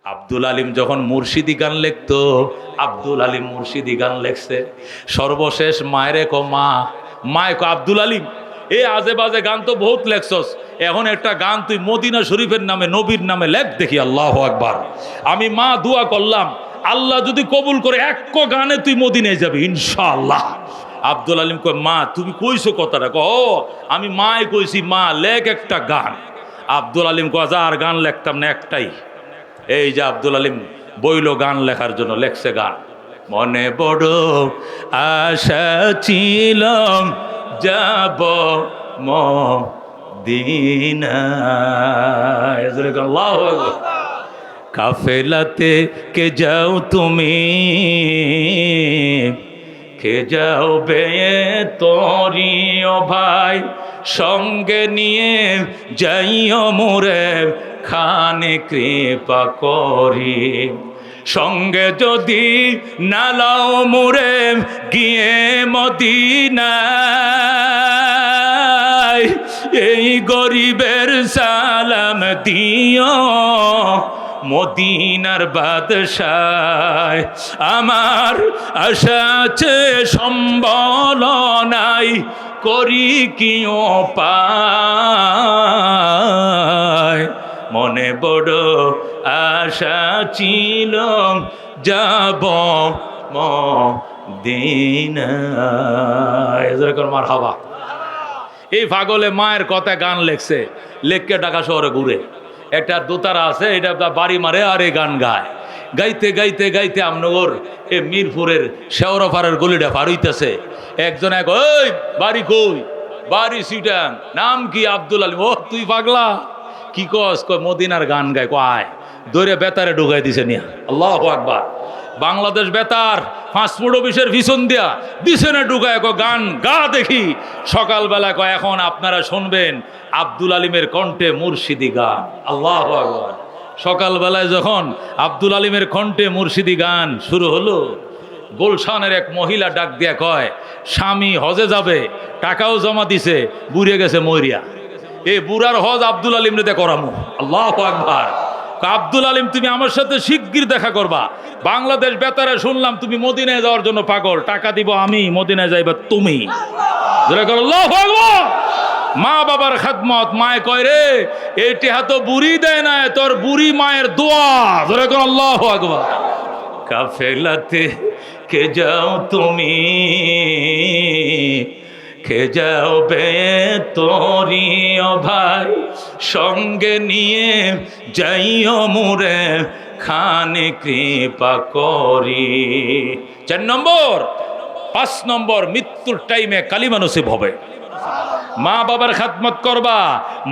আব্দুল আলিম যখন মুর্শিদি গান লিখতো, আব্দুল আলিম মুর্শিদি গান লেখছে। সর্বশেষ মায়েরে কো মা, মায় কো আব্দুল আলিম এ আজে বাজে গান তো বহুত লেখছস, এখন একটা গান তুই মদিনা শরীফের নামে নবীর নামে লেখ দেখি। আল্লাহু আকবার। আমি মা দোয়া করলাম, আল্লাহ যদি কবুল করে এক গানে তুই মদিনায় যাবি ইনশাআল্লাহ। আব্দুল আলিম কয় মা তুমি কইছো কথাটা? ও আমি মায় কইছি মা লেখ একটা গান। আব্দুল আলিম কয় যা আর গান লেখতাম না একটাই। এই যে আব্দুল আলিম বইল গান লেখার জন্য, লেখছে গান। মনে বড় আশা ছিল যাব মদিনায়, আল্লাহু আকবার। কাফেলাতে কে যাও তুমি, কে যাও বে তোরি ও ভাই, সঙ্গে নিয়ে যাইও মোরে খানে কৃপা করি। সঙ্গে যদি নালাও মোরে গিয়ে মদিনায়, এই গরিবের সালাম দিও মদিনার বাদশায়। আমার আশা আছে সম্বল নাই, করি কি উপায়। মনে বড় আশা ছিল যাব মদিনায়। মারহাবা। এই পাগলে মায়ের কথা গান লেখছে, লেখকে ঢাকা শহরে ঘুরে। একটা দোতারা আছে, এটা বাড়ি মারে আর এই গান গায়। গাইতে গাইতে গাইতে আমনগর এ মিরপুরের শেওড়াপাড়ার গলিটা পার হইতেছে। একজন এক ওই বাড়ি কই? বাড়ি সিটাং। নাম কি? আব্দুল আলিম। ও তুই পাগলা, কি কস? কয় মদিনার গান গায়। কয় দৌড়ে বেতারে ঢুকাই দিছে নিয়া। আল্লাহু আকবার। বাংলাদেশ বেতার পাসপোর্ট অফিসের পিছন দিয়া দিছে না ঢুকায়, গান গা দেখি। সকালবেলা কয় এখন আপনারা শুনবেন আব্দুল আলিমের কণ্ঠে মুর্শিদি গান। আল্লাহু আকবার। সকালবেলায় যখন আব্দুল আলিমের কণ্ঠে মুর্শিদি গান শুরু হলো, গুলশানের এক মহিলা ডাক দিয়া কয় স্বামী হজে যাবে, টাকাও জমা দিছে, বুড়ে গেছে মরিয়া। এই বুড়ার হজ আব্দুল আলিম রে করামু। আল্লাহু আকবার। আব্দুল আলিম তুমি আমার সাথে শিগগির দেখা করবা। বাংলাদেশ বেতারে শুনলাম তুমি মদিনায় যাওয়ার জন্য পাগল, টাকা দিব আমি, মদিনায় যাইবা তুমি। আল্লাহু আকবার। মা বাবার খেদমত। মায় কয় রে এইটি হাতো বুড়ি দেয় না, তোর বুড়ি মায়ের দোয়া। আল্লাহু আকবার। কাফেলাতে কে যাও তুমি, কে যাও বে তোরি ও ভাই, সঙ্গে নিয়ে যাইও মোরে খানে কৃপা করি। 4 নম্বর। 5 নম্বর, মৃত্যুর টাইমে কালিমা নসিব হবে। মা বাবার খেদমত করবা,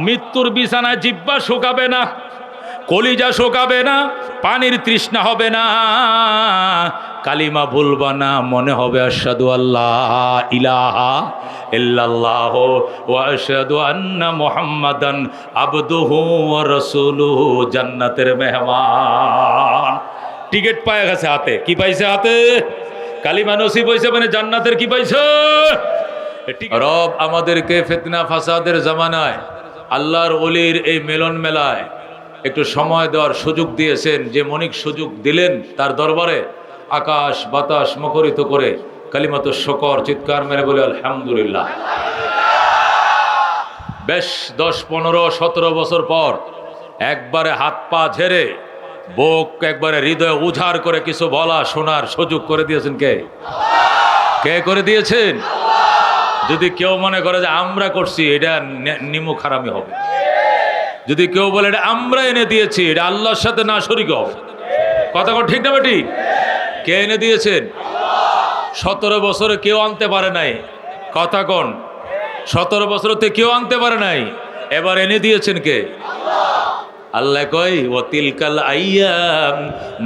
মৃত্যুর বিছানায় জিহ্বা শুকাবে না, কলিজা শুকাবে না, পানির তৃষ্ণা হবে না, কালিমা ভুলবা না, মনে হবে আশহাদু আল্লাহ ইলাহা ইল্লাল্লাহ ওয়া আশহাদু আন্না মুহাম্মাদান আবদুহু ওয়া রাসূলুহু। জান্নাতের মেহমান। টিকিট পায় গেছে হাতে। কি পাইছে হাতে? কালিমা নসিব হইছে, মানে জান্নাতের কি পাইছে? রব আমাদেরকে ফিতনা ফাসাদের জামানায় আল্লাহর ওলির এই মিলন মেলায় একটু সময় দেওয়ার সুযোগ দিয়েছেন। যে মনিক সুযোগ দিলেন তার দরবারে আকাশ বাতাস মুখরিত করে কালিমাত শুকর চিৎকার মেরে বলে আলহামদুলিল্লাহ। বেশ 10, 15, 17 বছর পর একবারে হাত পা ঝেড়ে বুক একবারে হৃদয় উজাড় করে কিছু বলা শোনার সুযোগ করে দিয়েছেন কে? কে করে দিয়েছেন? যদি কেউ মনে করে যে আমরা করছি, এটা নিমুখ হারামি হবে। যদি কেউ বলে এটা আমরা এনে দিয়েছি, এটা আল্লাহর সাথে না শরীক হবে। কথা কোন ঠিক না বেটি? কে এনে দিয়েছেন? 17 বছরে কেউ আনতে পারে নাই। কথা কোন? 17 বছরতে কেউ আনতে পারে নাই, এবার এনে দিয়েছেন কে? আল্লাহ কয় ও তিলকাল আইয়াম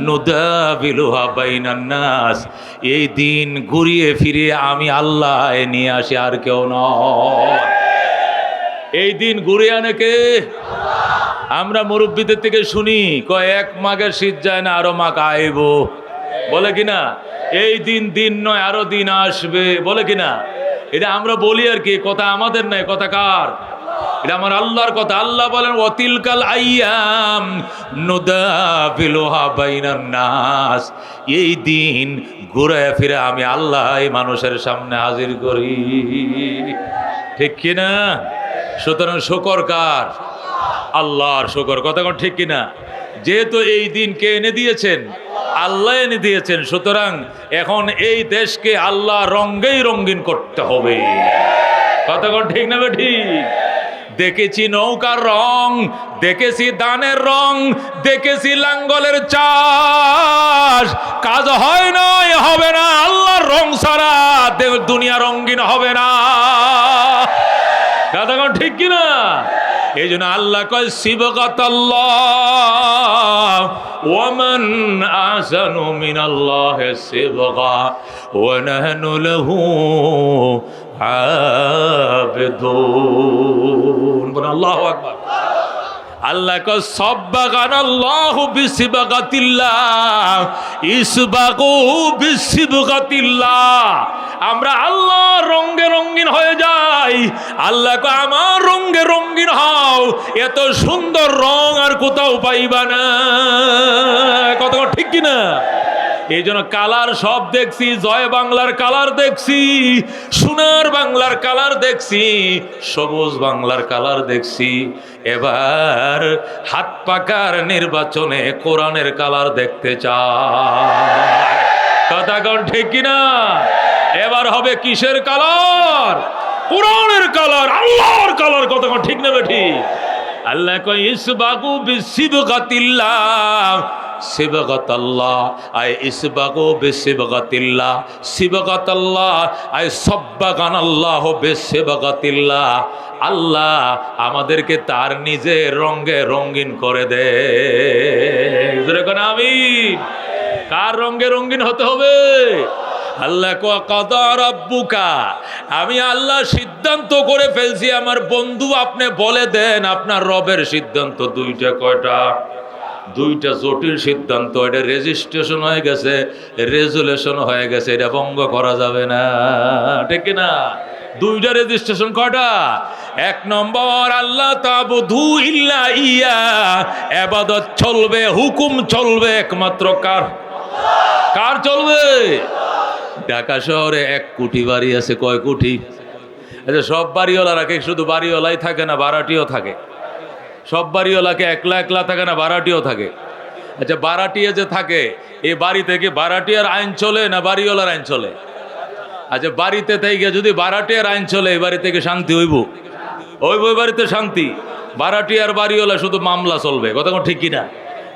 নুদাবিলুহা বাইনান নাস। এই দিন ঘুরিয়ে ফিরিয়ে আমি আল্লাহ নিয়ে আসি, আর কেউ নয়। এই দিন ঘুরিয়ে আনে কে? আমরা মুরব্বীদের থেকে শুনি কয় এক মাঘের শীত যায় না, আরো মাঘ আইব, বলে কিনা? এই দিন দিন নয়, আরো দিন আসবে, বলে কিনা? এটা আমরা বলি আর কি, কথা আমাদের নাই, কথা কার? এটা আমার আল্লাহর কথা। আল্লাহ বলেন ওয়াতিলকাল আইয়াম নুদাবিলুহা বাইনান নাস, এই দিন ঘুরে ফিরে আমি আল্লাহ এই মানুষের সামনে হাজির করি, ঠিক কিনা? সুতরাং শুকর কার? আল্লাহর শুকর, কথা কোন ঠিক কিনা? যেহেতু এই দিন কে এনে দিয়েছেন? আল্লাহ এনে দিয়েছেন, সুতরাং এখন এই দেশকে আল্লাহ রঙ্গেই রঙ্গিন করতে হবে, কথা কোন ঠিক না ঠিক? দেখেছি নৌকার রং, দেখেছি ধানের রং, দেখেছি লাঙ্গলের চাষ, কাজ হয় নাই, হবে না। আল্লাহর রং ছাড়া দুনিয়া রঙ্গিন হবে না, কথা কোন ঠিক কিনা? এই জন্য আল্লাহ কয় সিবগাতাল্লাহ ওয়া মান আহসানু মিনাল্লাহি সিবগা ওয়া নাহনু লাহু আবিদুন। বলেন আল্লাহু আকবার। আল্লাহ কয় সাব্বাগানাল্লাহু বিসিবগাতিল্লাহ ইসবাগু বিসিবগাতিল্লাহ। আমরা আল্লাহ রঙে রঙিন হয়ে যাই। আল্লাহ কয় আমার রঙে রঙিন হও, এত সুন্দর রং আর কোথাও পাইবা না, কত ঠিক কিনা? এই জন্য কালার সব দেখছি, জয় বাংলার কালার দেখছি, সোনার বাংলার কালার দেখছি, সবুজ বাংলার কালার দেখছি। এবার হাত পাকার নির্বাচনে কোরআনের কালার দেখতে চায়, কথা কোন ঠিক কিনা? এবার হবে কিসের কালার? কোরআনের কালার, আল্লাহর কালার, কথা কোন ঠিক না ঠিক? আল্লাহ কয় ইসবাগু বিসিবগাতিল্লাহ সিবগাতাল্লাহ আই ইসবাগু বিসিবগাতিল্লাহ সিবগাতাল্লাহ আই সাব্বাগানাল্লাহু বিসিবগাতিল্লাহ। আল্লাহ আমাদেরকে তার নিজের রঙে রঙিন করে দে, জোরে কোন আমিন। কার রঙে রঙিন হতে হবে? আল্লাহ কাদা রাব্বুকা, আমি আল্লাহ সিদ্ধান্ত করে ফেলছি। আমার বন্ধু আপনি বলে দেন আপনার রবের সিদ্ধান্ত দুইটা। কয়টা? দুইটা জটিল সিদ্ধান্ত। এটা রেজিস্ট্রেশন হয়ে গেছে, রেজুলেশন হয়ে গেছে, এটা ভঙ্গ করা যাবে না, ঠিক না? দুইটা রেজিস্ট্রেশন। কয়টা? এক নম্বর আল্লাহ তাবুদু ইল্লা ইয়া, ইবাদত চলবে, হুকুম চলবে একমাত্র কার? কার চলবে? ঢাকা শহরে 1 কোটি বাড়ি আছে। কয় কোটি? আচ্ছা, সব বাড়িওয়ালারা কি শুধু বাড়িওয়ালাই থাকে না ভাড়াটিও থাকে? সব বাড়িওয়ালাকে একলা একলা থাকে না ভাড়াটিও থাকে? আচ্ছা, ভাড়াটিয়া যে থাকে এই বাড়িতে কি ভাড়াটিয়ার আইন চলে না বাড়িওয়ালার আইন চলে? আচ্ছা, বাড়িতে থেকে যদি ভাড়াটিয়ার আইন চলে এই বাড়ি থেকে শান্তি হইব? ওই বাড়িতে শান্তি। ভাড়াটিয়ার বাড়িওয়ালা শুধু মামলা চলবে, কথা কোন ঠিক কিনা?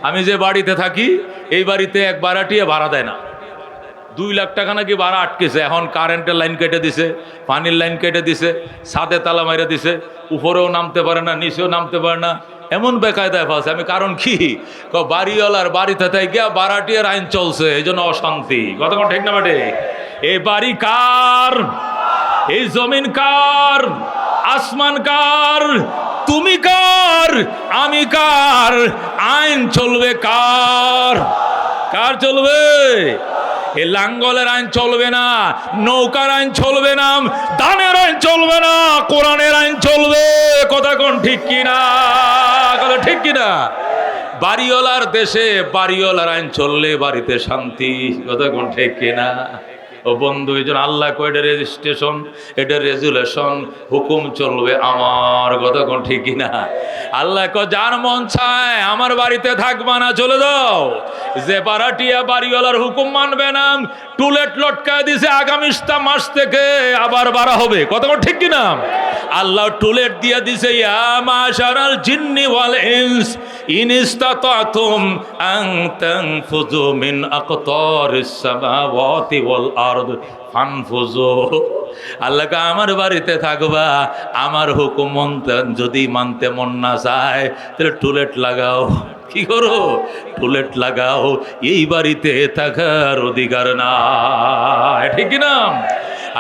আমি যে বাড়িতে থাকি এই বাড়িতে এক ভাড়াটিয়া ভাড়া দেয় না, 2 লাখ টাকা নাকি ভাড়া আটকেছে। এখন কারেন্টের লাইন কেটে দিছে, পানির লাইন কেটে দিছে, ছাদে তালা মাইরা দিছে, উপরেও নামতে পারে না, নিচেও নামতে পারে না, এমন বেকায়দায় ফাঁসে। আমি কারণ কি? বাড়িওয়ালার বাড়িতে তাই গিয়া ভাড়াটিয়ার আইন চলছে, এই জন্য অশান্তি, কথা কোন ঠিক না বাটে? এই বাড়ি কার? এই জমিন কার? আসমান কার? তুমি কার? আমি কার? আইন চলবে কার? কার চলবে? এই লাঙ্গলের আইন চলবে না, নৌকার আইন চলবে না, ধানের আইন চলবে না, কোরআনের আইন চলবে, কথা কোন ঠিক কিনা? কথা ঠিক কিনা? বাড়িওয়ালার দেশে বাড়িওয়ালার আইন চললে বাড়িতে শান্তি, কথা কোন ঠিক কিনা? ও বন্ধু, এই জন্য আল্লাহ কয় এটা রেজিস্ট্রেশন, এটা রেজুলেশন, হুকুম চলবে আমার, কথা কোন ঠিক কিনা? আল্লাহ কয় যার মন চায় আমার বাড়িতে থাকবা না, চলে যাও। যে ভাড়াটিয়া বাড়িওয়ালার হুকুম মানবে না, টুলেট লটকায় দিছে, আগামী মাস থেকে আবার বাড়া হবে, কথা কোন ঠিক কিনা? আল্লাহ টুলেট দিয়ে দিছে, ইয়া মাশারাল জিন্নি ওয়াল ইনস ইন ইসতাতাতুম আন তানফুযু মিন আকতারিস সামাওয়াতি ওয়াল আরদ ফানফুযু। আল্লাহ আমার বাড়িতে থাকবা, আমার হুকুম যদি মানতে মন না চায় তাহলে টুলেট লাগাও। কি করো? টুলেট লাগাও, এই বাড়িতে থাকার অধিকার না, ঠিক না?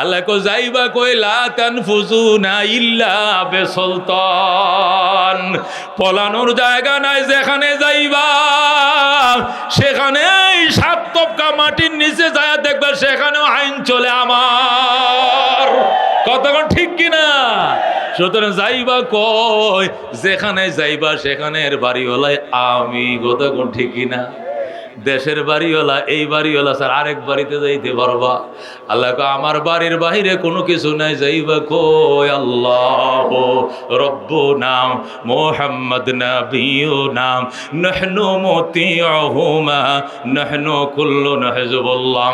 আল্লাহ কো যাইবা কইলা তানফুজুনা ইল্লা বিসুলতান, পলানোর জায়গা নাই, যেখানে যাইবা সেখানে 7 তবকা মাটির নিচে যায় দেখবা সেখানেও আইন চলে আমার, কতক্ষণ ঠিক কিনা? সুতরাং যাইবা কই, যেখানে যাইবা সেখানের বাড়িওয়ালায় আমি, কথা কোন ঠিক না? দেশের বাড়িওয়ালা এই বাড়িওয়ালা স্যার আরেক বাড়িতে যাইতে পারবা? আল্লাহ কয় আমার বাড়ির বাহিরে কোনো কিছু নাই, যাইবা কই আল্লাহ রব্বুনা মুহাম্মদ নবিয়ুনা নাহনু মুতিউহুমা নাহনু কুল্লুন হিজবুল্লাহ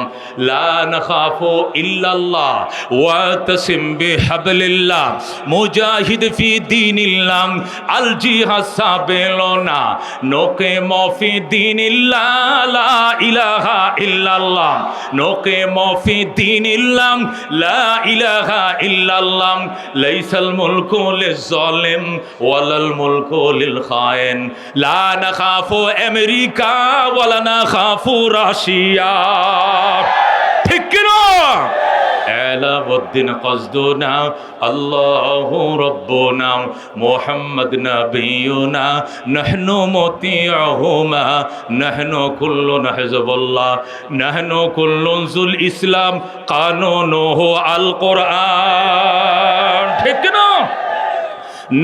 লা নাখাফু ইল্লাল্লাহ ওয়া তাসিম বিহাবলিল্লাহ মুজাহিদ ফি দীনিল্লাহ আল জিহাদ সাবিলুনা নোকে মফি দীনিল্লাহ লা ইলাহা ইল্লাল্লাহ নোকে মফি দীনিল্লাহ লা ইলাহা ইল্লাল্লাহ লাইসাল মুলকু লিজ-জালিম ওয়ালাল মুলকু লিল খায়েন লা নাখাফু আমেরিকা ওয়ালা নাখাফু রাশিয়া। ঠিক কি না? আলাউদ্দিন কসদুনা আল্লাহু রব্বুনা মুহাম্মদ নবিয়ুনা নাহনু মুতিউহুমা নাহনু কুল্লুন হিজবুল্লাহ নাহনু কুল্লুন যুল ইসলাম কানুনুহু আল কোরআন। ঠিক না?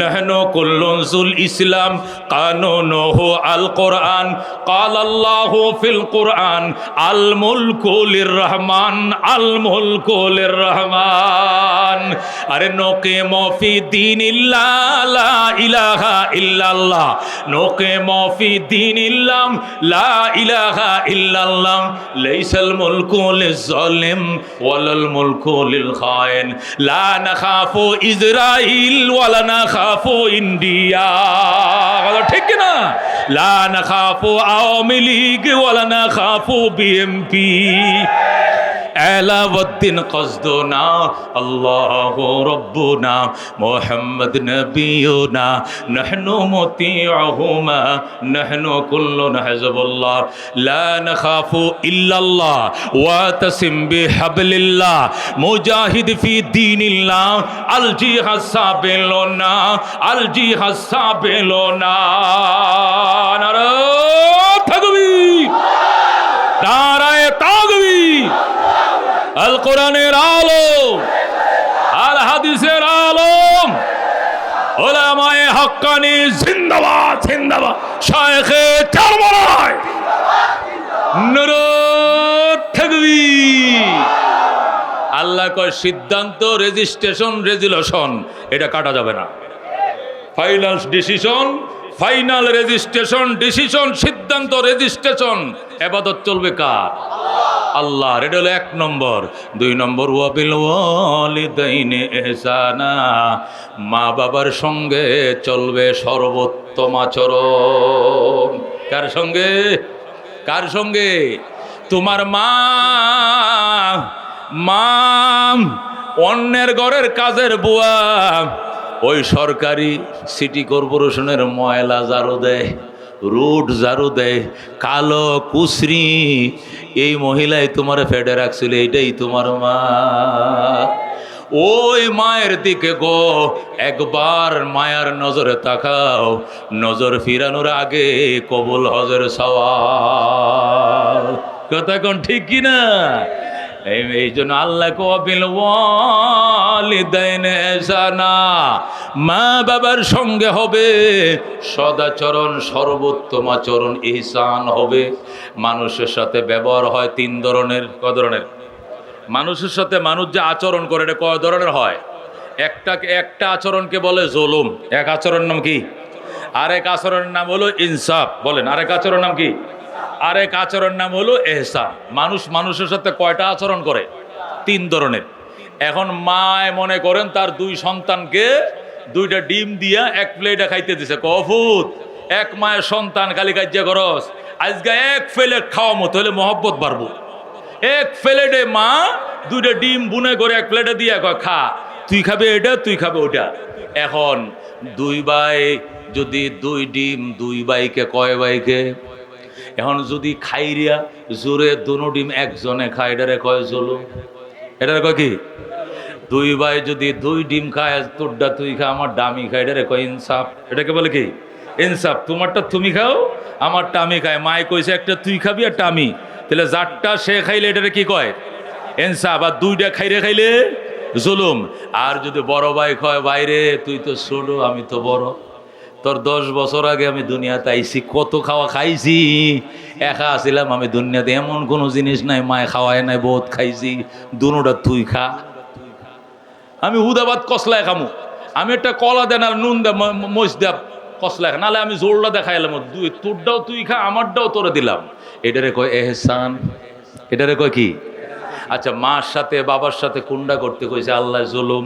নাহনু কুল্লুন যুল ইসলাম কানুনুহু আল কোরআন ক্বাল আল্লাহু ফিল কোরআন আল মুলকু লির রহমান আল মুলকু লির রহমান। আরে নোকে মফি দীনিল্লাহ লা ইলাহা ইল্লাল্লাহ নোকে মফি দীনিল্লাহ লা ইলাহা ইল্লাল্লাহ লাইসাল মুলকু লিজ-জালিম ওয়ালাল মুলকু লিল খায়েন লা নাখাফু ইসরাইল ওয়ালা নাখাফু ইন্ডিয়া। ঠিক না? লা নাখাফু আওয়ামী লীগ ওয়ালা নাখাফু বিএমপি। আলাউদ্দিন কসদুনা আল্লাহু রব্বুনা মুহাম্মদ নবিয়ুনা নাহনু মুতিউহুমা নাহনু কুল্লুন হিজবুল্লাহ লা নাখাফু ইল্লাল্লাহ ওয়া তাসিম বিহাবলিল্লাহ মুজাহিদ ফি দীনিল্লাহ আল জিহাদ সাবিলুনা আল জিহাদ সাবিলুনা। নারায়ে তাকবীর নারায়ে তাকবীর। আল কোরআনের আলো আল হাদিসের আলম উলামায়ে হক্কানি জিন্দাবাদ জিন্দাবাদ। শায়েখে চারমারায় নারায়ে তাকবীর। আল্লাহ কয় সিদ্ধান্ত রেজিস্ট্রেশন রেজুলেশন এটা কাটা যাবে না। Final decision final registration decision সিদ্ধান্ত রেজিস্ট্রেশন ইবাদত চলবে কার? আল্লাহ। এটা হলো 1 নম্বর। 2 নম্বর ওয়াবিল ওয়ালিদাইনি ইহসানা মা বাবার সঙ্গে চলবে সর্বোত্তম আচরণ। কার সঙ্গে? কার সঙ্গে? তোমার মা মা অন্যের ঘরের কাজের বুয়া ওই সরকারি সিটি কর্পোরেশনের ময়লা ঝাড়ু দেয়, রোড ঝাড়ু দেয়, কালো কুসরি এই মহিলাই তোমার ফেডে রাখছিল, এইটাই তোমার মা। ওই মায়ের দিকে গো একবার মায়ার নজরে তাকাও, নজর ফিরানোর আগে কবুল হজের সওয়াব। কথা কোন ঠিক কিনা? এই জন্য আল্লাহ কবিল ওয়ালিদাইন ইহসানা মা বাবার সঙ্গে হবে সদাচরণ সর্বোত্তম আচরণ ইহসান হবে। মানুষের সাথে ব্যবহার হয় 3 ধরনের। কয় ধরনের? মানুষের সাথে মানুষ যে আচরণ করে এটা কয় ধরনের হয়? একটা আচরণকে বলে জুলুম, এক আচরণ নাম কি? আরেক আচরণের নাম হলো ইনসাফ। বলেন আরেক আচরণ নাম কি? আরেক আচরণ নাম হলো এহসান। মানুষ মানুষের সাথে কয়টা আচরণ করে? 3 ধরনের। এখন মায় মনে করেন তার 2 সন্তানকে 2টা ডিম দিয়া 1 প্লেটে খাইতে দিছে। কফুত এক মায়ের সন্তান খালি কাজ্যা খরচ আজকে 1 প্লেট খাওয়া মতো হলে মহব্বত বাড়বো। 1 প্লেটে মা 2টা ডিম বুনে করে 1 প্লেটে দিয়ে কয় খা, তুই খাবে এটা তুই খাবে ওটা। এখন 2 ভাই যদি 2 ডিম 2 ভাইকে কয় ভাইকে? এখন যদি খাইরিয়া জোরে 2 ডিম একজনে খায় এটারে কয় জুলুম। এটারে কয় কি? 2 ভাই যদি 2 ডিম খায় তোরটা তুই খা আমার ডামি খায় এটারে কয় ইনসাফ। এটাকে বলে কি? ইনসাফ। তোমারটা তুমি খাও আমারটা আমি খাই। মায় কইছে একটা তুই খাবি একটা আমি, তাহলে যারটা সে খাইলে এটারে কি কয়? ইনসাফ। আর 2টা খাইরে খাইলে জুলুম। আর যদি বড় ভাই কয় বাইরে তুই তো ছোট আমি তো বড়, তোর 10 বছর আগে আমি দুনিয়াতে আইছি, কত খাওয়া খাইছি, একা আসিলাম আমি দুনিয়াতে, এমন কোনো জিনিস নাই মায় খাওয়ায় নাই, বহুত খাইছি, দুনোটা তুই খা। আমি হুদাবাদ কসলায় খামু, আমি একটা কলা দেন আর নুন দে মস দে কসলায় খা, নাহলে আমি জোরটা দেখাইলাম, তোরটাও তুই খা আমারটাও তোরে দিলাম। এটারে কয় এহসান, এটারে কয় কি? আচ্ছা, মার সাথে বাবার সাথে কুন্ডা করতে কইছে আল্লাহ, জুলুম।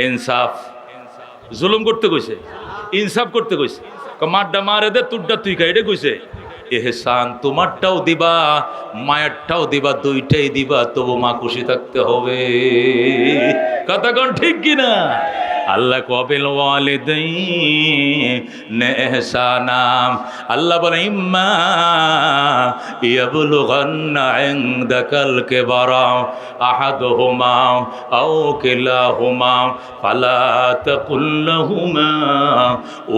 ইনসাফ, জুলুম করতে কইছে, ইনসাফ করতে কইছে, মারটা মারে দে তোরটা তুই খা, এটা কইছে এহসান। তোমারটাও দিবা মায়েরটাও দিবা, দুইটাই দিবা, তবু মা খুশি থাকতে হবে। কথা কোন ঠিক কিনা? আল্লাহ কবিল ওয়ালিদাইন ইহসানা, আল্লাহ বলে ইম্মা ইয়াবলুগান্না ইনদাকাল কিবারা আহাদুহুমা আও কিলাহুমা ফালা তাকুল লাহুমা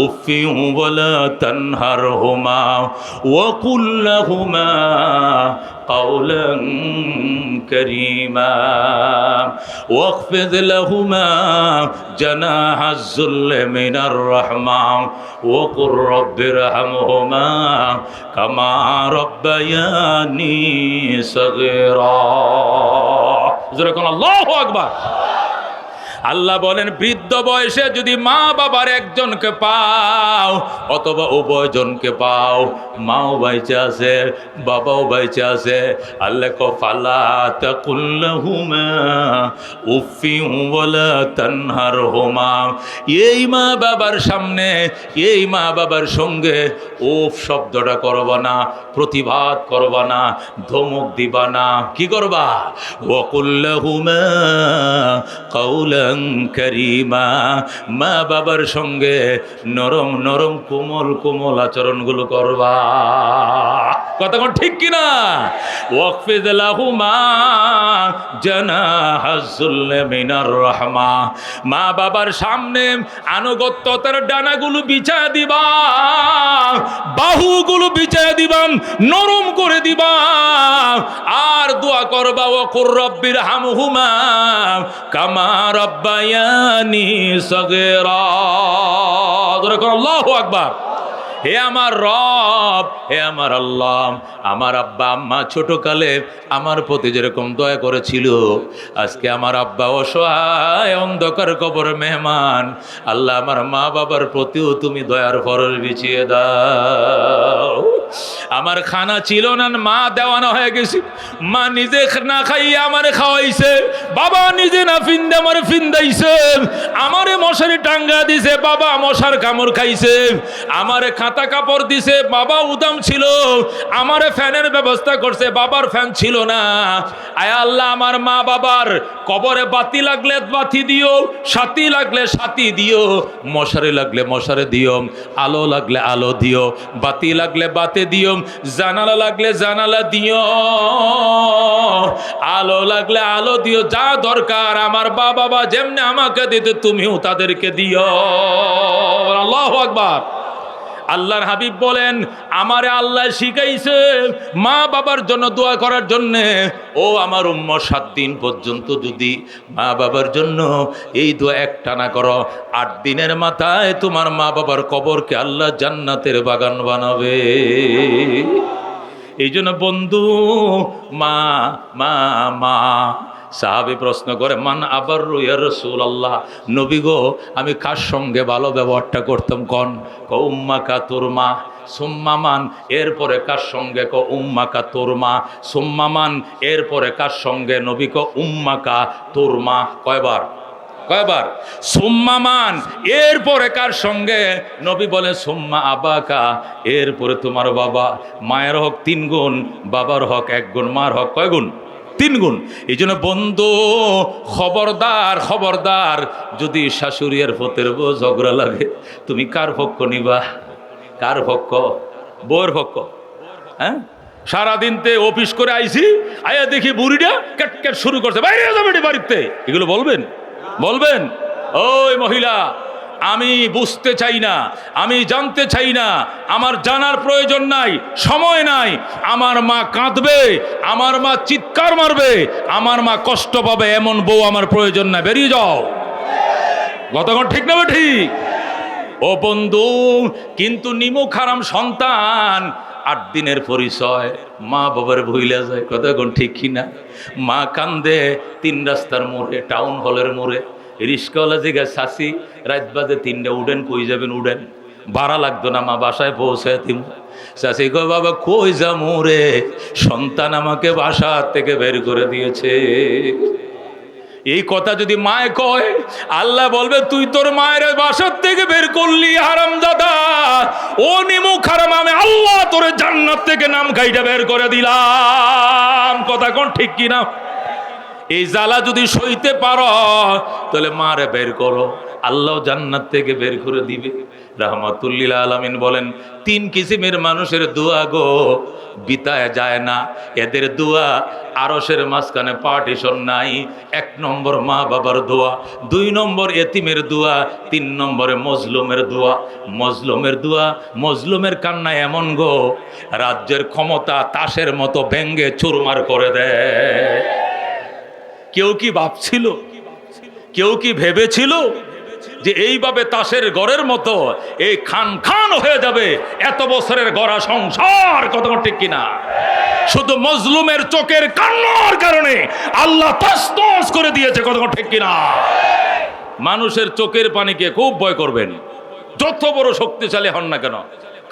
উফিন ওয়ালা তানহারহুমা ওয়া কুল লাহুমা কাওলান কারীমা ওয়াখফিদ লাহুমা جناح الذل من الرحمة وقل رب ارحمهما كما ربياني صغيرا। আল্লাহু আকবার। আল্লাহ বলেন বৃদ্ধ বয়সে যদি মা বাবার একজনকে পাও অথবা উভয়জনকে পাও, মাও বাইচে আছে বাবাও বাইচে আছে, আল্লাহ কো ফালা তাকুল লাহুমা উফিন ওয়ালা তানহারহুমা, এই মা বাবার সামনে, এই মা বাবার সঙ্গে উফ শব্দটা করবা না, প্রতিবাদ করবা না, ধমক দিবা না, কি করবা? ওয়া কুল লাহুমা কাওলান কারীমা, মা বাবার সঙ্গে নরম নরম কোমল কোমল আচরণগুলো করবা। কথা কোন ঠিক কিনা? ওয়াকফিদ লাহুমা জানাহাজ যুল্লি মিনার রাহমা, মা বাবার সামনে আনুগত্যতার ডানাগুলো বিছায় দিবা, বাহুগুলো বিছায় দিবা, নরম করে দিবা, আর দোয়া করবা ওয়াকুর রব্বির হামহুমা কামা রব্বায়ানি সগীরা। আল্লাহু আকবার। হে আমার রব, হে আমার আল্লাহ, আমার আব্বা আম্মা ছোটকালে আমার প্রতি যেরকম দয়া করেছিল, আজকে আমার আব্বা অসহায় অন্ধকার কবরে মেহমান, আল্লাহ আমার মা বাবার প্রতিও তুমি দয়ার ফরজ বিছিয়ে দাও। আমার খানা ছিল না, মা দেওয়ানা হয়ে গেছি, মা নিজে না খাইয়ে আমারে খাওয়াইছে, বাবা নিজে না ফিন্দে আমারে ফিন্দাইছে, আমারে মশারি টাঙ্গা দিছে, বাবা মশার কামড় খাইছে, আমারে খাতা কাপড় দিছে, বাবা উদাম ছিল, আমারে ফ্যানের ব্যবস্থা করছে, বাবার ফ্যান ছিল না। আয় আল্লাহ, আমার মা বাবার কবরে বাতি লাগলে বাতি দিও, সাথী লাগলে সাথী দিও, মশারি লাগলে মশারি দিও, আলো লাগলে আলো দিও, বাতি লাগলে বাতি দিও, জানালা লাগলে জানালা দিও, আলো লাগলে আলো দিও, যা দরকার আমার বাবা যেমনি আমাকে দিতে তুমিও তাদেরকে দিও। আল্লাহু আকবার। আল্লাহর হাবিব বলেন আমারে আল্লাহ শিখাইছে মা বাবার জন্য দোয়া করার জন্যে। ও আমার উম্মত, 7 দিন পর্যন্ত যদি মা বাবার জন্য এই দোয়া একটানা করো, 8 দিনের মাথায় তোমার মা বাবার কবরকে আল্লাহ জান্নাতের বাগান বানাবে। এই জন্য বন্ধু, মা মা মা। সাহাবী প্রশ্ন করে মান আবাররু ইয়া রাসূলুল্লাহ, নবী গো আমি কার সঙ্গে ভালো ব্যবহারটা করতাম কোন? ক উম্মাকা তোর মা, সুম্মামান, এরপরে কার সঙ্গে? ক উম্মাকা তোর মা, সুম্মামান, এরপরে কার সঙ্গে? নবী ক উম্মাকা তোর মা। কয়বার? কয়বার? সুম্মামান, এরপরে কার সঙ্গে? নবী বলে সুম্মা আবাকা, এরপরে তোমার বাবা। মায়ের হক 3 গুণ, বাবার হক 1 গুণ, মার হক কয় গুণ? 3 গুণ। এই জন্য বন্ধু খবরদার, খবরদার, যদি শাশুড়ি আর ফতের বউ ঝগড়া লাগে, তুমি কার পক্ষ নিবা? কার পক্ষ? বউয়ের পক্ষ। হ্যাঁ, সারাদিন তে অফিস করে আইছি, আয়া দেখি বুড়িটা ক্যাট ক্যাট শুরু করছে, বাইরে যাবে বাড়িতে, এগুলো বলবেন? বলবেন? ওই মহিলা, আমি বুঝতে চাই না, আমি জানতে চাই না, আমার জানার প্রয়োজন নাই, সময় নাই। আমার মা কাঁদবে, আমার মা চিৎকার মারবে, আমার মা কষ্ট পাবে, এমন বউ আমার প্রয়োজন না। বেরিয়ে যাও। কতক্ষণ ঠিক না ঠিক? ও বন্ধু, কিন্তু নিমুখ হারাম সন্তান 8 দিনের পরিচয়, মা বাবার ভুইলা যায়। কতক্ষণ ঠিক কিনা? মা কান্দে 3 রাস্তার মোড়ে, টাউন হলের মোড়ে। রিস্কাওয়ালা জিজ্ঞাসা, চাচি রাত বাজে 3টে, উঠেন, কই যাবেন? উঠেন, ভাড়া লাগতো না, মা বাসায় পৌঁছায় দিন। চাচি কয়, বাবা কই যামু রে, সন্তান আমাকে বাসা থেকে বের করে দিয়েছে। এই কথা যদি মায় কয়, আল্লাহ বলবে, তুই তোর মায়ের বাসার থেকে বের করলি হারামজাদা, ও নিমুখ হারাম, আমি আল্লাহ তোরে জান্নাত থেকে নাম গাইটা বের করে দিলাম। কথা কোন ঠিক কিনা? এই জ্বালা যদি সইতে পারো, তাহলে মারে বের করো, আল্লাহ জান্নাত থেকে বের করে দিবে। রাহমাতুল্লিল আলামিন বলেন, 3 কিসিমের মানুষের দোয়া গো বিতায় যায় না। এদের দোয়া আরশের মাঝখানে পার্টিশন নাই। 1 নম্বর মা বাবার দোয়া, 2 নম্বর এতিমের দোয়া, 3 নম্বরে মজলুমের দোয়া। মজলুমের দোয়া, মজলুমের কান্না এমন গো, রাজ্যের ক্ষমতা তাসের মতো ভেঙ্গে চুরমার করে দেয়। কেউ কি ভাবছিল, কেউ কি ভেবেছিল যে এইভাবে তাসের ঘরের মতো এই খান খান হয়ে যাবে এত বছরের গড়া সংসার? কতক্ষণ ঠিক কিনা? শুধু মজলুমের চোখের কান্নার কারণে আল্লাহ তস তস করে দিয়েছে। কতক্ষণ ঠিক কিনা? মানুষের চোখের পানিকে খুব ভয় করবেন, যত বড় শক্তিশালী হন না কেন,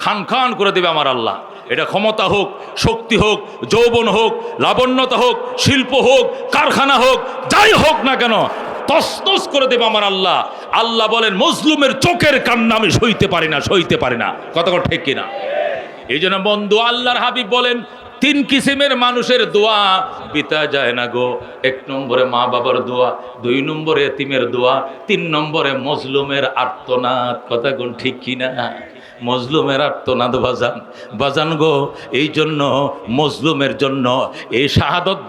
খান খান করে দিবে আমার আল্লাহ। এটা ক্ষমতা হোক, শক্তি হোক, যৌবন হোক, লাবণ্যতা হোক, শিল্প হোক, কারখানা হোক, যাই হোক না কেন, তসতস করে দেবে আমার আল্লাহ। আল্লাহ বলেন, মজলুমের চোখের কান্না আমি সইতে পারি না, সইতে পারি না। কতক্ষণ ঠিক কিনা? এই জন্য বন্ধু, আল্লাহর হাবিব বলেন, 3 কিসিমের মানুষের দোয়া বিতা যায় না গো। 1 নম্বরে মা বাবার দোয়া, 2 নম্বরে এতিমের দোয়া, 3 নম্বরে মজলুমের আর্তনাদ। কথা কোন ঠিক কিনা? মজলুমের আর্তনাদ বাজান গো। এই জন্য মজলুমের জন্য, এই শাহাদত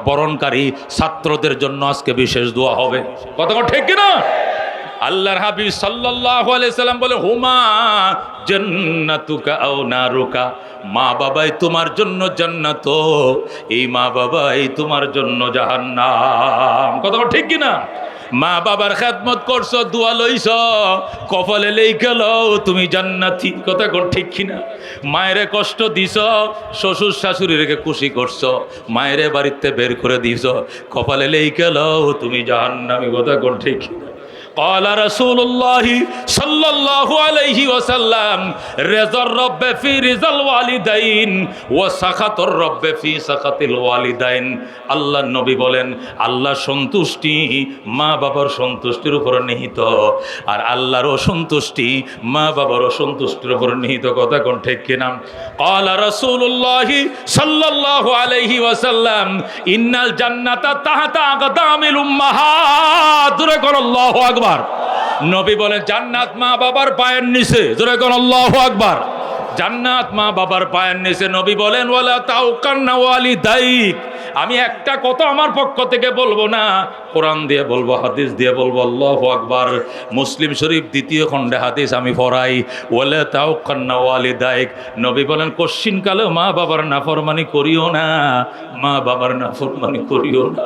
বরণকারী ছাত্রদের জন্য আজকে বিশেষ দোয়া হবে। কথা কোন ঠিক কিনা? আল্লাহর হাবিব সাল্লাল্লাহু আলাইহি সাল্লাম বলে, হুমা জান্নাতুকা আও নারুকা, মা বাবাই তোমার জন্য জান্নাত, এই মা বাবাই তোমার জন্য জাহান্নাম। কথা ঠিক কিনা? মা বাবার খেদমত করছো, দোয়া লইছ, কপালে লেখা লও তুমি জান্নাতি। কথা কোন ঠিক কিনা? মায়েরে কষ্ট দিছ, শ্বশুর শাশুড়িকে খুশি করছো, মায়েরে বাড়িতে বের করে দিছ, কপালে লেখা লও তুমি জাহান্নামী। কথা কোন ঠিক কিনা? قال رسول الله صلى الله عليه وسلم رضا الرب في رضا الوالدين وسخط الرب في سخط الوالدين। আল্লাহ নবী বলেন, আল্লাহ সন্তুষ্টি মা বাবার সন্তুষ্টির উপর নিহিত, আর আল্লাহর অসন্তুষ্টি মা বাবার অসন্তুষ্টির উপর নিহিত। কথা কোন ঠিক কিনা? قال رسول الله صلى الله عليه وسلم ان الجنه تحت اقدام الامهات। আল্লাহু আকবার। নবী বলেন, জান্নাত মা বাবার পায়ের নিচে। জোরে কোন আল্লাহু আকবার। জান্নাত মা বাবার পায়ের নিচে। নবী বলেন, ওয়ালা তাউকান্না ওয়ালিদাইক। আমি একটা কথা আমার পক্ষ থেকে বলবো না, কোরআন দিয়ে বলবো, হাদিস দিয়ে বলবো। আল্লাহু আকবার। মুসলিম শরীফ 2য় খণ্ডে হাদিস আমি পড়াই, ওয়ালা তাউকান্না ওয়ালিদাইক। নবী বলেন, কশ্চিন কালেও মা বাবার নাফরমানি করিও না, মা বাবার নাফরমানি করিও না।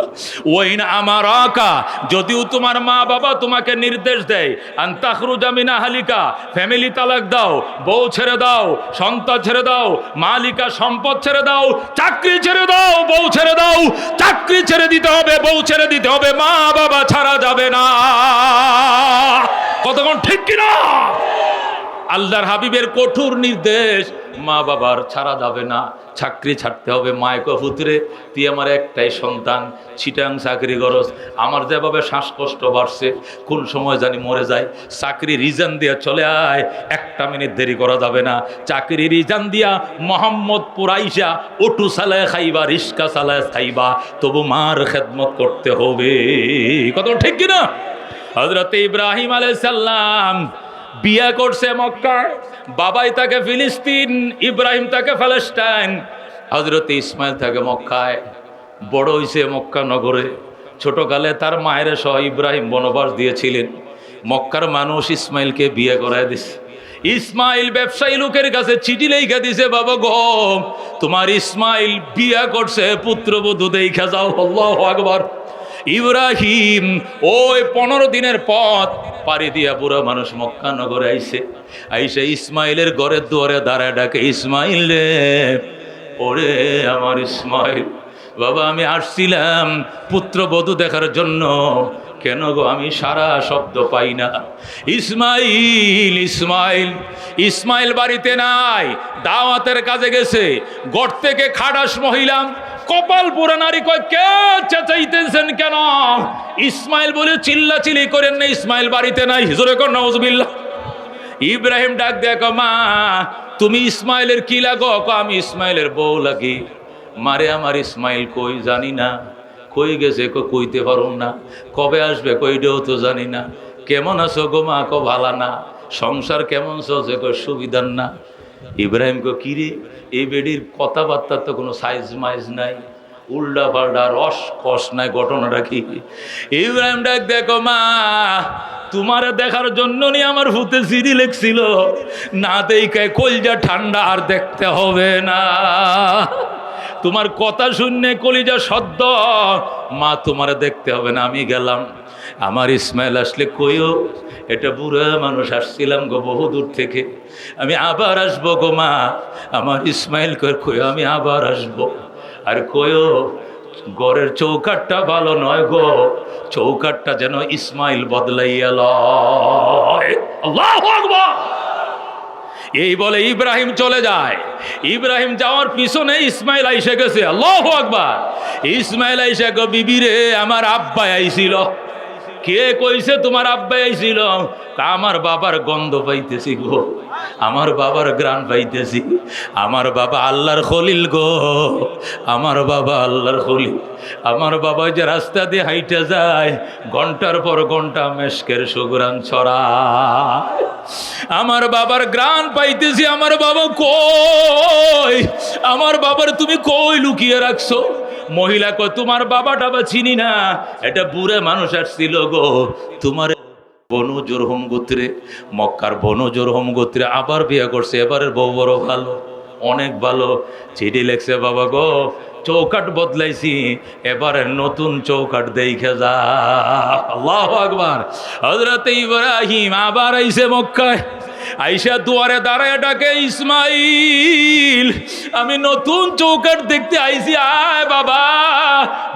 ওয়াইন আমারাকা, যদিও তোমার মা বাবা তোমাকে নির্দেশ দেয়, আনতাখরুজা মিন আহলিকা, ফ্যামিলি তালাক দাও, বউ ছেড়ে দাও, সন্তান ছেড়ে দাও, মালিকা সম্পদ ছেড়ে দাও, চাকরি ছেড়ে দাও, বউ ছেড়ে দাও, চাকরি ছেড়ে দিতে হবে, বউ ছেড়ে দিতে হবে, মা বাবা ছাড়া যাবে না। কতক্ষণ ঠিক কিনা? আল্লাহর হাবিবের কঠোর নির্দেশ, মা বাবার ছাড়া যাবে না, চাকরি ছাড়তে হবে। মায় কপুত্রে, তুই আমার একটাই সন্তান, চিটাং চাকরি করস, আমার যেভাবে শ্বাসকষ্ট বাড়ছে, কোন সময় জানি মরে যায়, চাকরি রিজান দিয়া চলে আয়, 1 মিনিট দেরি করা যাবে না। চাকরি রিজান দিয়া মোহাম্মদপুর আইসা অটো চালায় খাইবা, রিক্সা চালায় খাইবা, তবু মার খেদমত করতে হবে। কত ঠিক কিনা? হযরত ইব্রাহিম আলাইহিস সালাম বিয়া করছে মক্কায়, বাবাই তাকে ফিলিস্তিন, ইব্রাহিম তাকে প্যালেস্টাইন। হযরত ইসমাইল থাকে মক্কায়, বড় হইছে মক্কা নগরে। ছোটকালে তার মায়ের সহ ইব্রাহিম বনবাস দিয়েছিলেন। মক্কার মানুষ ইসমাইলকে বিয়ে করায় দিছে। ইসমাইল ব্যবসায়ী লোকের কাছে চিঠি লেখা দিছে, বাবা গো তোমার ইসমাইল বিয়া করছে, পুত্রবধূ দেখা যাও। আল্লাহু আকবার। ইব্রাহিম ওই 15 দিনের পথ পাড়ি দিয়া বুড়া মানুষ মক্কা নগরে আইসে ইসমাইলের ঘরের দুয়ারে দাঁড়ায় ডাকে, ইসমাইল রে, ওরে আমার ইসমাইল, বাবা আমি আসছিলাম পুত্রবধূ দেখার জন্য, কেন গো আমি সারা শব্দ পাই না। ইসমাইল ইসমাইল ইসমাইল বাড়িতে নাই, দাওয়াতের কাজে গেছে। ঘর থেকে খাটাস মহিলা কপাল পোড়া নারী কয়, কে চেঁচাইতেছেন কেন? ইসমাইল বলে চিল্লাচিল্লি করেন না, ইসমাইল বাড়িতে নাই। জোরে কর নাউজুবিল্লাহ। ইব্রাহিম ডাক দেখো, মা তুমি ইসমাইলের কি লাগো? আমি ইসমাইলের বউ লাগি। মারে আমার ইসমাইল কই জানি না, কই গেছে কইতে পারুন না, কবে আসবে কইটাও তো জানি না। কেমন আছো গো মা? ভালা না। সংসার কেমন চলছে? সুবিধার না। ইব্রাহিম কিরে, এই বেডির কথাবার্তার তো কোনো সাইজ মাইজ নাই, উল্টা পাল্টা রস কষ নাই, ঘটনাটা কি? ইব্রাহিম ডাক দেখো, মা তোমার দেখার জন্য নি আমার ভূতে চিঠি লেখছিল, না দেখে কলজা ঠান্ডা আর দেখতে হবে না। তোমার কথা শুনলে কলিজা সদ্য, মা তোমার দেখতে হবে না, আমি গেলাম। আমার ইসমাইল আসলে কইও, এটা বুড়া মানুষ আসছিলাম গো বহু দূর থেকে, আমি আবার আসবো গো মা। আমার ইসমাইল কইও আমি আবার আসবো। আর কইও ঘরের চৌকাটটা ভালো নয় গো, চৌকাটটা যেন ইসমাইল বদলাইয়া লয়। আল্লাহু আকবার। এই বলে ইব্রাহিম চলে যায়। ইব্রাহিম যাওয়ার পিছনে ইসমাইল আইসে গেছে। আল্লাহু আকবার। ইসমাইল আইসা গো, বিবি রে আমার আব্বা আইছিল। কে কইছে তোমার আব্বা আইছিল? আমার বাবার গন্ধ পাইতেছি গো, আমার বাবার গ্রাণ পাইতেছি। আমার বাবা আল্লাহর খলিল গো, আমার বাবা আল্লাহর খলিল। আমার বাবা যে রাস্তা দিয়ে হাইটে যায়, ঘন্টার পর ঘন্টা মেশকের সুগ্রাণ ছড়ায়। আমার বাবার গ্রাণ পাইতেছি। আমার বাবা কই? আমার বাবার তুমি কই লুকিয়ে রাখছো? মহিলা কয়, তোমার বাবা টাবা চিনি না, এটা বুড়ে মানুষ আসছিল গো তোমার বনু জুরহুম গোত্রে, মক্কার বনু জুরহুম গোত্রে আবার বিয়ে করছে। এবারের বউ বড় ভালো, অনেক ভালো। চিঠি লেখছে, বাবা গো চৌকাট বদলাইছি, এবারের নতুন চৌকাট দেখে যা। আল্লাহু আকবার। হযরত ইব্রাহিম আবার আইছে মক্কায়। আইসা দুয়ারে দাঁড়ায় ডাকে, ইসমাইল আমি নতুন চৌকাট দেখতে আইছি, আয় বাবা।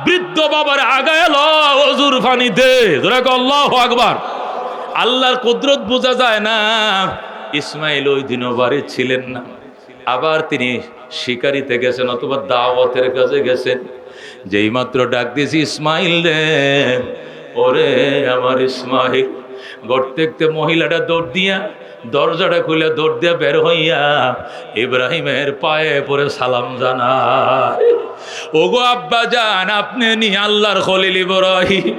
বৃদ্ধ বাবার আগায় এলো, ওজুর পানি দে। আল্লাহু আকবার। আল্লাহর কুদরত বোঝা যায় না। ইসমাইল ওই দিনও বাড়ি ছিলেন না, আবার তিনি শিকারিতে গেছেন অথবা দাওয়াতের কাছে গেছেন। যেই মাত্র ডাক দিয়েছি, ইসমাইল রে, ওরে আমার ইসমাইল, ঘর থেকে মহিলাটা দৌড় দিয়া দরজাটা খুলে দৌড় দিয়া বের হইয়া ইব্রাহিমের পায়ে পড়ে সালাম জানায়। ওগো আব্বা জান, আপনি নি আল্লাহর খলিল ইব্রাহিম?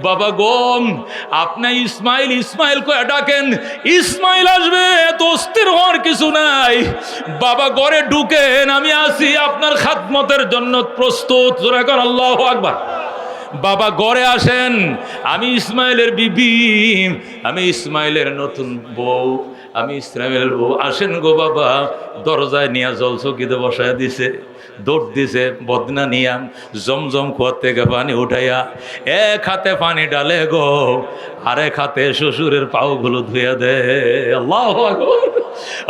বাবা গোম আপনি ইসমাইল ইসমাইল কয়ে ডাকেন, ইসমাইল আসবে, এত অস্থির হওয়ার কিছু নাই। বাবা ঘরে ঢুকেন, আমি আসি আপনার খাদমতের জন্য প্রস্তুত। জোরে কর আল্লাহু আকবার। বাবা ঘরে আসেন, আমি ইসমাইলের বিবি, আমি ইসমাইলের নতুন বউ, আমি ইসমাইলের বউ। আসেন গো বাবা। দরজায় নিয়ে জল চকিতে বসায় দিছে, দৌড় দিছে বদনা নিয়া, জমজম কুয়ার থেকে পানি উঠাইয়া এক হাতে পানি ডালে গো, আরেক হাতে শ্বশুরের পাওগুলো ধুয়ে দে। আল্লাহু আকবার।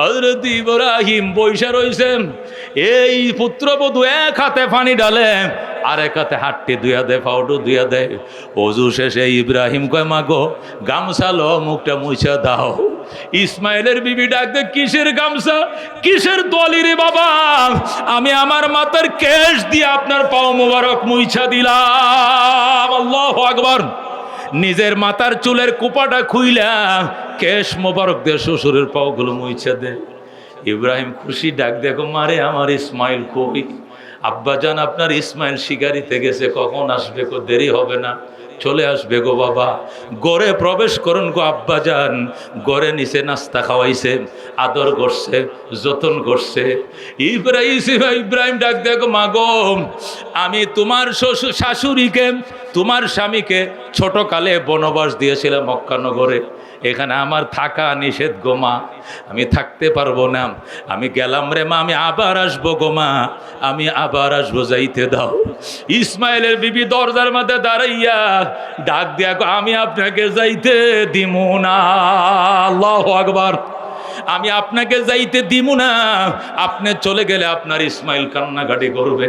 হযরত ইব্রাহিম বৈশা রইছেন, এই পুত্রবধূ এক হাতে পানি ডালে, আরেক হাতে হাতটি ধুয়া দেয়, পাউডু ধুয়া দেয়। অজু শেষে ইব্রাহিম কয়, মা গো গামছা লো, মুখটা মুছা দাও। ইসমাইলের বিবি ডাকতে, কিসের গামছা, কিসের দলি রে বাবা? আমি আমার মাথার কেশ দিয়ে আপনার পাও মোবারক মুছা দিলাম। আল্লাহু আকবার। নিজের মাথার চুলের কুপাটা খুইলা কেশ মোবারক দিয়ে শ্বশুরের পাওগুলো মুছা দে। ইব্রাহিম খুশি ডাক দেখো, মারে আমার ইসমাইল কই? আব্বাজান আপনার ইসমাইল শিকারিতে গেছে, কখন আসবে গো? দেরি হবে না, চলে আসবে গো বাবা। ঘরে প্রবেশ করুন গো আব্বাজান। ঘরে নিচে নাস্তা খাওয়াইছে, আদর করছে, যতন করছে। ইব্রাহিম ডাক দেখো, মা গো, আমি তোমার শাশুড়িকে, তোমার স্বামীকে ছোটকালে বনবাস দিয়েছিলাম মক্কা নগরে। এখানে আমার থাকা নিষেধ গো মা, আমি থাকতে পারবো না। আমি গেলাম রে মা, আমি আবার আসবো গো মা, আমি আবার আসবো, যাইতে দাও। ইসমাইলের বিবি দরজার মধ্যে দাঁড়াইয়া ডাক দিয়া, আমি আপনাকে যাইতে দিমু না। আল্লাহু আকবার। আমি আপনাকে যাইতে দিমু না। আপনি চলে গেলে আপনার ইসমাইল কান্নাকাটি করবে,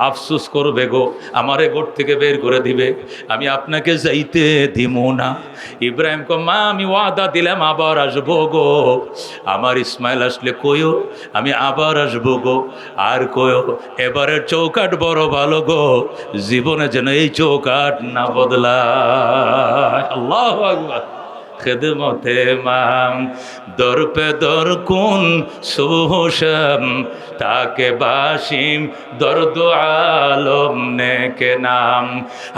আফসোস করবে গো, আমারে ঘর থেকে বের করে দিবে। আমি আপনাকে যাইতে দিমু না। ইব্রাহিম কো, মা আমি ওয়াদা দিলাম আবার আসবো গো। আমার ইসমাইল আসলে কইও আমি আবার আসবো গো। আর কইও এবারের চৌকাট বড় ভালো গো, জীবনে যেন এই চৌকাট না বদলায়। আল্লাহু আকবার। খেদমতে মাম দর পে দর কুন সুহশম তাকে বাসিম দর্দ আলম নে কে নাম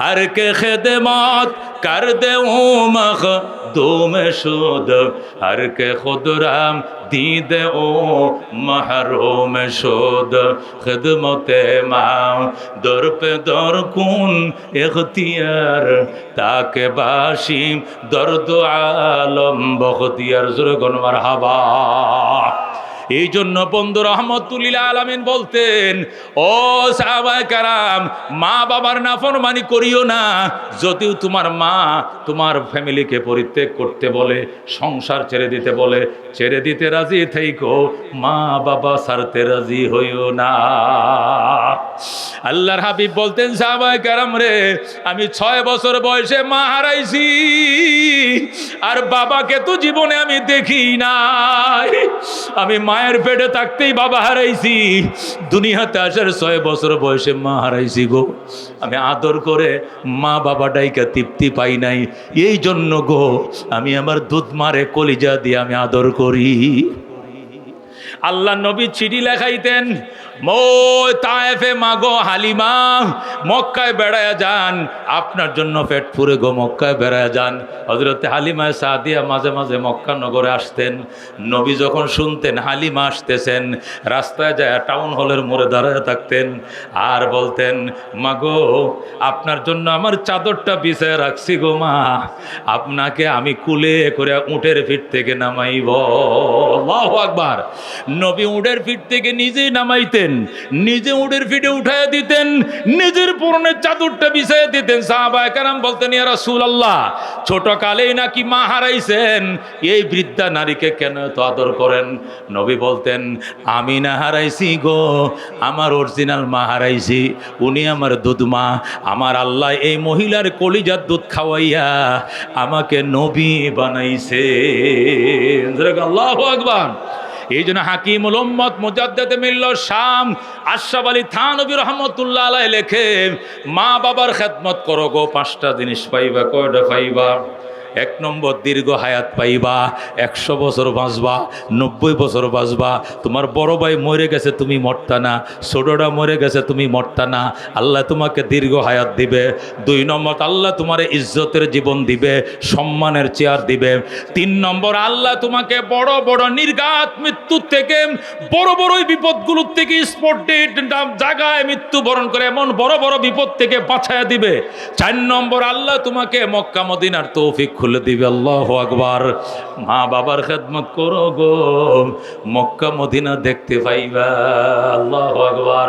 হর কে খেদমত কর দে মখ দুম শুদ হর কে খুদরাম दीदे ओ महरूम शुद खिदमते माँ दर पे दर कुन इख्तियार ताके बाशिम दर्द आलम बख्तियार जुर्गन मरहबा। এই জন্য বন্ধু রহমতুল্লিল আলামিন বলতেন, ও সাহাবায়ে কেরাম, মা বাবার নাফরমানি করিও না। যদিও তোমার মা তোমার ফ্যামিলিকে পরিত্যাগ করতে বলে, সংসার ছেড়ে দিতে বলে, ছেড়ে দিতে রাজি থেইকো, মা বাবা ছাড়তে রাজি হইও না। আল্লাহর হাবিব বলতেন, সাহাবায়ে কেরাম রে, আমি 6 বছর বয়সে মা হারাইছি, আর বাবাকে তো জীবনে আমি দেখি নাই। আমি মায়ের পেটে থাকতেই বাবা হারাইছি, দুনিয়াতে আসার 6 বছর বয়সে মা হারাইছি গো। আমি আদর করে মা বাবাটাইকে তৃপ্তি পাই নাই। এই জন্য গো আমি আমার দুধ মারে কলিজা দিয়ে আমি আদর করি। আল্লাহ নবী চিঠি লেখাইতেন, তায়েফে মাগো হালিমা, মক্কায় বেড়ায়া যান, আপনার জন্য পেট পুরে গো, মক্কায় বেড়ায়া যান। হযরতে হালিমা সাদিয়া মাঝে মাঝে মক্কা নগরে আসতেন। নবী যখন শুনতেন হালিমা আসতেছেন, রাস্তায় যায় টাউন হলের মোড়ে দাঁড়ায় থাকতেন আর বলতেন, মাগো আপনার জন্য আমার চাদরটা বিছায় রাখছি গো মা, আপনাকে আমি কুলে করে উটের পিঠ থেকে নামাইব। আল্লাহু আকবার। নবী উটের পিঠ থেকে নিজেই নামাইতেন, নিজে উটের পিঠে উঠাইয়া দিতেন, নিজের পরনের চাদরটা বিছাইয়া দিতেন। সাহাবায়ে কেরাম বলতেন, ইয়া রাসূলুল্লাহ, ছোট কালেই নাকি মা হারাইছেন, এই বৃদ্ধা নারীকে কেন এত আদর করেন? নবী বলতেন, আমি না হারাইছি গো, আমার অরিজিনাল মা হারাইছি, উনি আমার দুধ মা। আমার আল্লাহ এই মহিলার কলিজার দুধ খাওয়াইয়া আমাকে নবী বানাইছে। আল্লাহু আকবার। এই জন্য হাকিমুল উম্মত মুজাদ্দিদে মিল্লাত শাম আশরাফ আলী থানভী রাহমাতুল্লাহ আলাইহি লেখে, মা বাবার খেদমত করো গো, 5টা জিনিস পাইবা। কয়টা পাইবা? 1 নম্বর, দীর্ঘ হায়াত পাইবা, 100 বছর বাঁচবা, 90 বছর বাঁচবা। তোমার বড় ভাই মরে গেছে, তুমি মরতা না, ছোটটা মরে গেছে, তুমি মরতা না, আল্লাহ তোমাকে দীর্ঘ হায়াত দিবে। 2 নম্বর, আল্লাহ তোমার ইজ্জতের জীবন দিবে, সম্মানের চেয়ার দিবে। 3 নম্বর, আল্লাহ তোমাকে বড় বড় নির্ঘাত মৃত্যুর থেকে, বড় বড় বিপদগুলোর থেকে, স্পট ডেট জায়গায় মৃত্যুবরণ করে এমন বড় বড় বিপদ থেকে বাঁচায়া দিবে। 4 নম্বর, আল্লাহ তোমাকে মক্কা মদিনার তৌফিক খুলে দিবে। আল্লাহু আকবার। মা বাবার খেদমত করো গো, মক্কা মদিনা দেখতে পাইবা। আল্লাহু আকবার।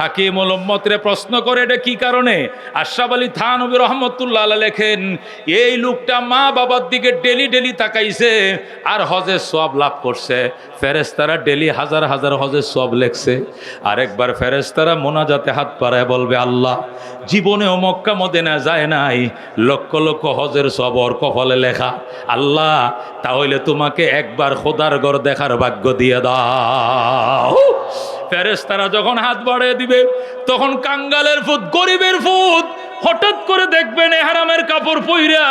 হাকিমুল উম্মতরে প্রশ্ন করে, এটা কি কারণে? আশরাফ আলী থানভী রাহমাতুল্লাহ আলাইহি লেখেন, এই লোকটা মা বাবার দিকে ডেলি ডেলি তাকাইছে আর হজের সওয়াব লাভ করছে। ফেরেশতারা ডেলি হাজার হাজার হজের সওয়াব লেখছে। আরেকবার ফেরেশতারা মোনাজাতে হাত পাড়ায় বলবে, আল্লাহ জীবনেও মক্কা মদিনা যায় নাই, লক্ষ লক্ষ হজের সওয়াব ওর কপালে লেখা। আল্লাহ তাহলে তোমাকে একবার খোদার ঘর দেখার ভাগ্য দিয়ে দাও। ফেরেশতারা যখন হাত বাড়িয়ে দিবে, তখন কাঙ্গালের ফুট, গরিবের ফুট হঠাৎ করে দেখবেন ইহরামের কাপড় পইরা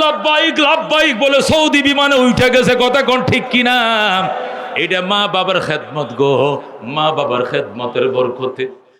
লাব্বাইক লাব্বাইক বলে সৌদি বিমানে উঠে গেছে। কথা কোন ঠিক কিনা? এটা মা বাবার খেদমত গো, মা বাবার খেদমতের বরকতে।